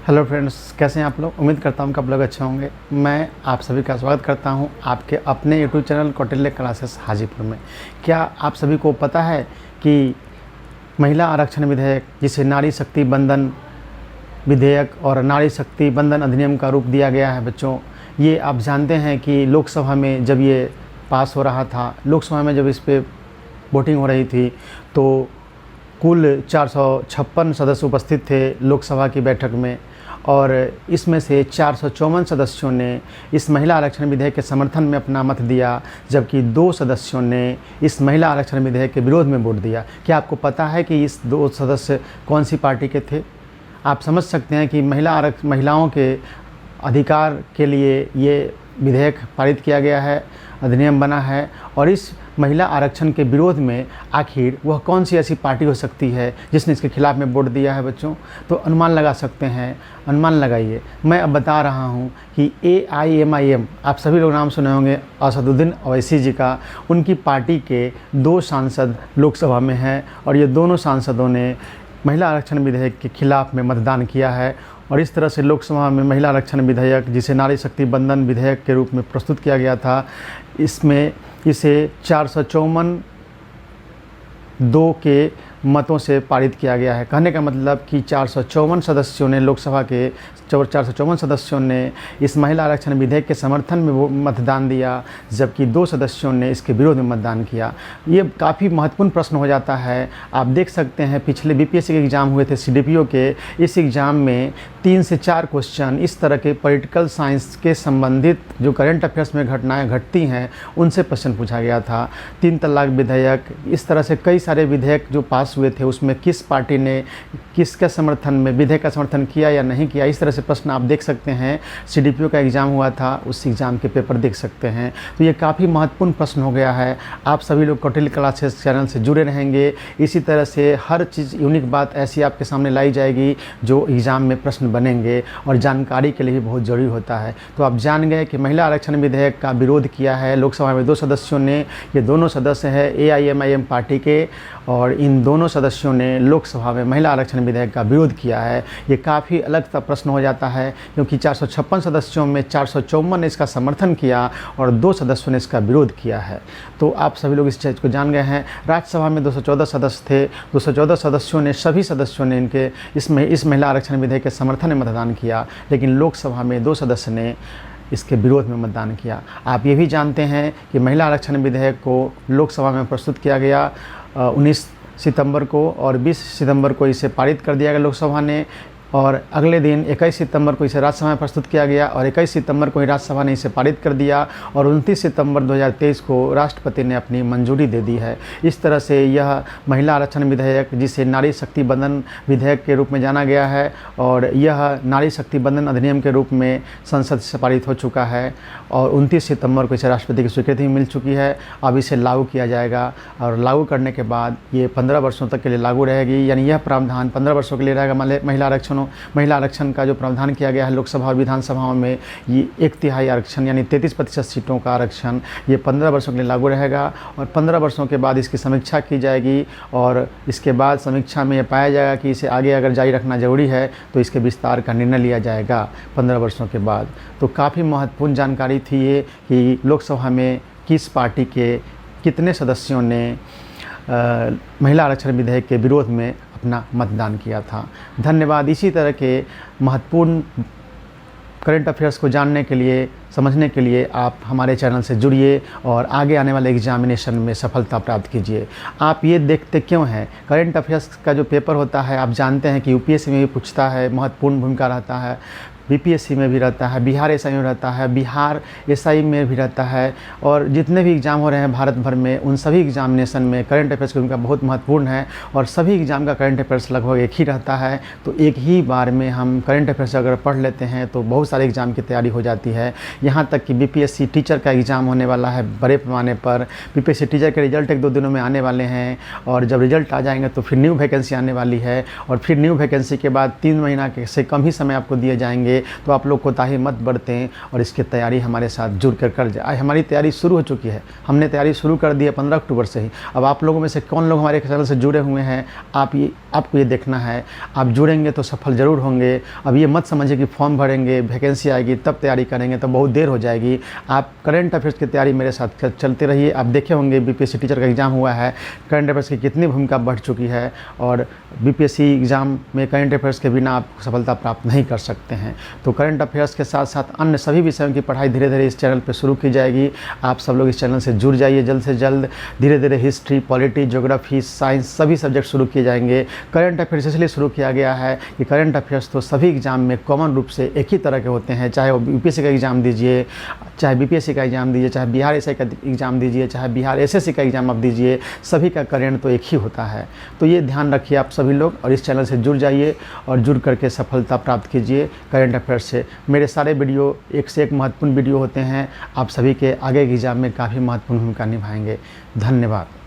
Hello friends, कैसे हैं आप लोग। उम्मीद करता हूँ कि आप लोग अच्छे होंगे। मैं आप सभी का स्वागत करता हूँ आपके अपने YouTube channel Kautilya classes Hajipur में। क्या आप सभी को पता है कि महिला आरक्षण विधेयक, जिसे नारी शक्ति बंधन विधेयक और नारी शक्ति बंधन अधिनियम का रूप दिया गया है बच्चों, ये आप जानते हैं कि लोकसभा में जब ये पास हो रहा था, लोकसभा में जब इस पर वोटिंग हो रही थी तो कुल 456 सदस्य उपस्थित थे लोकसभा की बैठक में, और इसमें से 454 सदस्यों ने इस महिला आरक्षण विधेयक के समर्थन में अपना मत दिया, जबकि 2 सदस्यों ने इस महिला आरक्षण विधेयक के विरोध में वोट दिया। क्या आपको पता है कि इस 2 सदस्य कौन सी पार्टी के थे? आप समझ सकते हैं कि महिलाओं के अधिकार के लिए ये विधेयक पारित किया गया है, अधिनियम बना है, और इस महिला आरक्षण के विरोध में आखिर वह कौन सी ऐसी पार्टी हो सकती है जिसने इसके खिलाफ में वोट दिया है बच्चों? तो अनुमान लगा सकते हैं, अनुमान लगाइए। मैं अब बता रहा हूं कि AIMIM, आप सभी लोग नाम सुने होंगे असदुद्दीन ओवैसी जी का, उनकी पार्टी के 2 सांसद लोकसभा में हैं, और ये दोनों सांसदों ने महिला आरक्षण विधेयक के खिलाफ में मतदान किया है। और इस तरह से लोकसभा में महिला आरक्षण विधेयक, जिसे नारी शक्ति बंधन विधेयक के रूप में प्रस्तुत किया गया था, इसे 454-2 के मतों से पारित किया गया है। कहने का मतलब कि 454 सदस्यों ने, लोकसभा के 454 सदस्यों ने इस महिला आरक्षण विधेयक के समर्थन में वो मतदान दिया, जबकि 2 सदस्यों ने इसके विरोध में मतदान किया। ये काफ़ी महत्वपूर्ण प्रश्न हो जाता है। आप देख सकते हैं पिछले BPSC के एग्ज़ाम हुए थे CDPO के, इस एग्ज़ाम में 3 से 4 क्वेश्चन इस तरह के पॉलिटिकल साइंस के संबंधित जो करंट अफेयर्स में घटनाएँ घटती हैं उनसे प्रश्न पूछा गया था। 3 तलाक विधेयक, इस तरह से कई सारे विधेयक जो पास हुए थे, उसमें किस पार्टी ने किसके समर्थन में विधेयक का समर्थन किया या नहीं किया, इस तरह से प्रश्न आप देख सकते हैं। CDPO का एग्ज़ाम हुआ था, उस एग्ज़ाम के पेपर देख सकते हैं। तो ये काफ़ी महत्वपूर्ण प्रश्न हो गया है। आप सभी लोग कौटिल्य क्लासेस चैनल से जुड़े रहेंगे। इसी तरह से हर चीज़ यूनिक बात ऐसी आपके सामने लाई जाएगी जो एग्ज़ाम में प्रश्न बनेंगे, और जानकारी के लिए भी बहुत ज़रूरी होता है। तो आप जान गए कि महिला आरक्षण विधेयक का विरोध किया है लोकसभा में 2 सदस्यों ने। ये दोनों सदस्य हैं AIMIM पार्टी के, और इन दोनों सदस्यों ने लोकसभा में महिला आरक्षण विधेयक का विरोध किया है। ये काफ़ी अलग सा प्रश्न हो जाता है, क्योंकि 456 सदस्यों में 454 ने इसका समर्थन किया और 2 सदस्यों ने इसका विरोध किया है। तो आप सभी लोग इस चीज़ को जान गए हैं। राज्यसभा में 214 सदस्य थे, 214 सदस्यों ने, सभी सदस्यों ने इस महिला आरक्षण विधेयक के समर्थन में मतदान किया, लेकिन लोकसभा में 2 सदस्य ने इसके विरोध में मतदान किया। आप ये भी जानते हैं कि महिला आरक्षण विधेयक को लोकसभा में प्रस्तुत किया गया 19 सितंबर को, और 20 सितंबर को इसे पारित कर दिया गया लोकसभा ने, और अगले दिन 21 सितंबर को इसे राज्यसभा में प्रस्तुत किया गया, और 21 सितंबर को ही राज्यसभा ने इसे पारित कर दिया, और 29 सितंबर 2023 को राष्ट्रपति ने अपनी मंजूरी दे दी है। इस तरह से यह महिला आरक्षण विधेयक, जिसे नारी शक्ति बंधन विधेयक के रूप में जाना गया है, और यह नारी शक्ति बंधन अधिनियम के रूप में संसद से पारित हो चुका है, और 29 सितंबर को इसे राष्ट्रपति की स्वीकृति मिल चुकी है। अब इसे लागू किया जाएगा, और लागू करने के बाद ये 15 वर्षों तक के लिए लागू रहेगी। यानी यह प्रावधान 15 वर्षों के लिए रहेगा। महिला आरक्षण का जो प्रावधान किया गया है लोकसभा और विधानसभाओं में, ये 1/3 आरक्षण यानी 33% सीटों का आरक्षण, ये 15 वर्षों के लिए लागू रहेगा, और 15 वर्षों के बाद इसकी समीक्षा की जाएगी, और इसके बाद समीक्षा में ये पाया जाएगा कि इसे आगे अगर जारी रखना ज़रूरी है तो इसके विस्तार का निर्णय लिया जाएगा 15 वर्षों के बाद। तो काफ़ी महत्वपूर्ण जानकारी थी ये कि लोकसभा में किस पार्टी के कितने सदस्यों ने महिला आरक्षण विधेयक के विरोध में अपना मतदान किया था। धन्यवाद। इसी तरह के महत्वपूर्ण करंट अफेयर्स को जानने के लिए, समझने के लिए आप हमारे चैनल से जुड़िए, और आगे आने वाले एग्जामिनेशन में सफलता प्राप्त कीजिए। आप ये देखते क्यों हैं? करंट अफेयर्स का जो पेपर होता है, आप जानते हैं कि UPSC में भी पूछता है, महत्वपूर्ण भूमिका रहता है, BPSC में भी रहता है, बिहार SI में रहता है, बिहार SI में भी रहता है, और जितने भी एग्ज़ाम हो रहे हैं भारत भर में, उन सभी एग्जामिनेशन में करंट अफेयर्स की भूमिका बहुत महत्वपूर्ण है। और सभी एग्ज़ाम का करंट अफेयर्स लगभग एक ही रहता है, तो एक ही बार में हम करंट अफेयर्स अगर पढ़ लेते हैं तो बहुत सारे एग्ज़ाम की तैयारी हो जाती है। यहाँ तक कि BPSC टीचर का एग्ज़ाम होने वाला है बड़े पैमाने पर। BPSC टीचर के रिजल्ट 1-2 दिनों में आने वाले हैं, और जब रिजल्ट आ जाएंगे तो फिर न्यू वैकेंसी आने वाली है, और फिर न्यू वैकेंसी के बाद 3 महीना से कम ही समय आपको दिए जाएंगे तो आप लोग कोताही मत बरतें और इसकी तैयारी हमारे साथ जुड़ कर जाए। हमारी तैयारी शुरू हो चुकी है, हमने तैयारी शुरू कर दी है 15 अक्टूबर से ही। अब आप लोगों में से कौन लोग हमारे चैनल से जुड़े हुए हैं, आपको ये देखना है। आप जुड़ेंगे तो सफल ज़रूर होंगे। अब ये मत समझिए कि फॉर्म भरेंगे, वैकेंसी आएगी तब तैयारी करेंगे तो बहुत देर हो जाएगी। आप करंट अफेयर्स की तैयारी मेरे साथ चलते रहिए। आप देखे होंगे बीपीएससी टीचर का एग्ज़ाम हुआ है, करंट अफेयर्स की कितनी भूमिका बढ़ चुकी है और बीपीएससी एग्ज़ाम में करंट अफेयर्स के बिना आप सफलता प्राप्त नहीं कर सकते हैं। तो करंट अफेयर्स के साथ साथ अन्य सभी विषयों की पढ़ाई धीरे धीरे इस चैनल पर शुरू की जाएगी। आप सब लोग इस चैनल से जुड़ जाइए जल्द से जल्द। धीरे धीरे हिस्ट्री, पॉलिटी, ज्योग्राफी, साइंस सभी सब्जेक्ट शुरू किए जाएंगे। करंट अफेयर्स इसलिए शुरू किया गया है कि करंट अफेयर्स तो सभी एग्ज़ाम में कॉमन रूप से एक ही तरह के होते हैं, चाहे वो यूपीएससी का एग्ज़ाम दीजिए, चाहे बीपीएससी का एग्ज़ाम दीजिए, चाहे बिहार एसआई का एग्ज़ाम दीजिए, चाहे बिहार एसएससी का एग्ज़ाम आप दीजिए, सभी का करंट तो एक ही होता है। तो ये ध्यान रखिए आप सभी लोग और इस चैनल से जुड़ जाइए और जुड़ करके सफलता प्राप्त कीजिए करंट अफेयर्स से। मेरे सारे वीडियो एक से एक महत्वपूर्ण वीडियो होते हैं, आप सभी के आगे के एग्ज़ाम में काफ़ी महत्वपूर्ण भूमिका निभाएंगे। धन्यवाद।